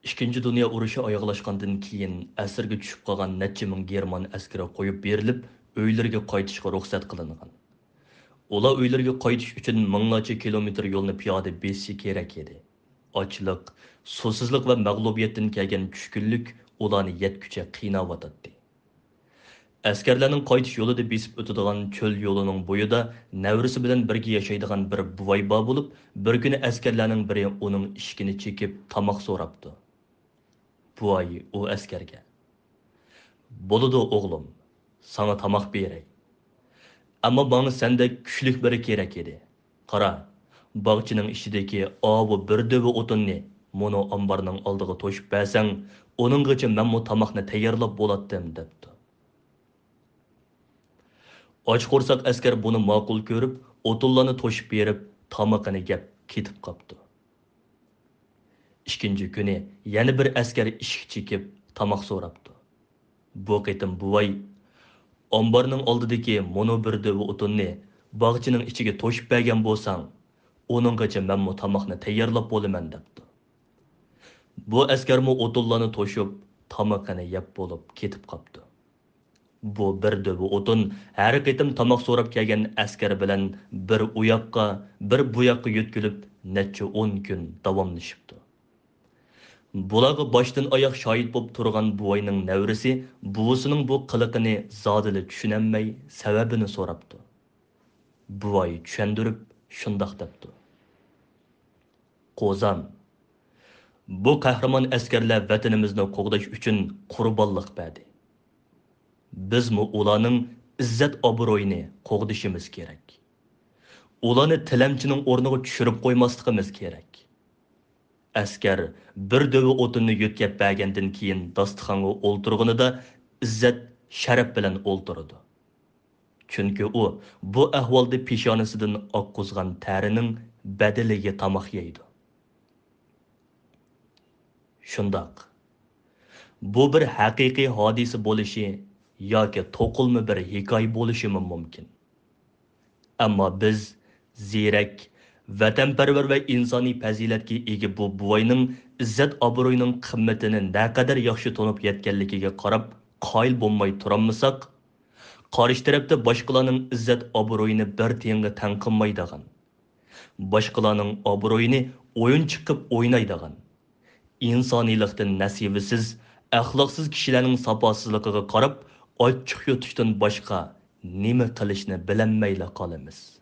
İkinci Dünya urushi oyoqlashgandan keyin asirga tushib qolgan necha ming German askari qo'yib berilib, uylariga qaytishga ruxsat qilingan. Ular uylariga qaytish uchun minglarcha kilometr yo'lni piyoda besishi kerak edi. Ochliq, susizlik va mag'lubiyatdan kelgan tushkunlik ularni yetguncha qiynayotdi. Askarlarning qaytish yo'lida besib o'tadigan cho'l yo'lining bo'yida navrisi bilan birga yashaydigan bir buvay bor bo'lib, bir kuni askarlarning biri uning ishkini chekib tomoq so'rabdi. Buvay u askarga: "Bo'ladi o'g'lim, sana tomoq beray. Ammo bana sendek kuchlik biri kerak edi. Qara, bog'chining ishidagi bu bir dövi o'tinni mono ambarning oldiga to'shib bersang, uninggacha men bu tomoqni tayyorlab bo'latdim" debdi. Och qo'rsoq askar buni ma'qul ko'rib, o'tinlarni to'shib berib, tomoqini yeb ketib qopti. İkinci kuni yana bir askar ishik chekib tomoq so'rabdi. Bu qitim buvay: "Ambarning oldidagi mono bir dövi o'tinni bog'chining ichiga to'shib bergan bo'lsang, uninggacha men bu tomoqni tayyorlab bo'laman" debdi. Bu askarmi o'tinlarni to'shib, tomoqini yeb bo'lib ketib qopti. Bu bir dövi o'tin har qitim tomoq so'rab kelgan askar bilan bir u yoqqa, bir bu yoqqa yo'tkilib, necha 10 kun davomlashibdi. Bularga boshdan oyoq shohid bo'lib turgan buvayning navrisi buvisining bu qiliqini zodili tushunolmay sababini so'rabdi. Buvay tushundirib shundoq debdi: "Qo'zam, bu qahramon askarlar vatanimizni qo'g'dash uchun qurbonlik berdi. Bizmi ularning izzat obro'yini qo'g'dishimiz kerak. Ularni tilamchining o'rniga tushirib qo'ymasligimiz kerak. Askar bir dövi o'tinni yo'tkab bergandan keyin dasturxonga o'ltirganida izzat, sharaf bilan o'ltiradi. Chunki u bu ahvolda peshonasidan oqqizgan ta'rining badaliga tomoq yeydi." Shundoq. Bu bir haqiqiy hodisa bo'lishi yoki to'qilma bir hikoya bo'lishi mumkin. Ammo biz ziyrak, vatanparvar va insoniy fazilatga ega bu buvayning izzat obro'yining qimmatini naqadar yaxshi tunib yetganligiga qarab qoyil bo'lmay turolmasak, qarshi tarafda boshqalarning izzat obro'yini bir tiyinga tanqinmaydigan, boshqalarning obro'yini o'yin chiqib o'ynaydigan, insoniylikdan nasibisiz, axloqsiz kishilarning safosizligiga qarab ochiq yutishdan boshqa nima qilishni bilinmayla qolamiz.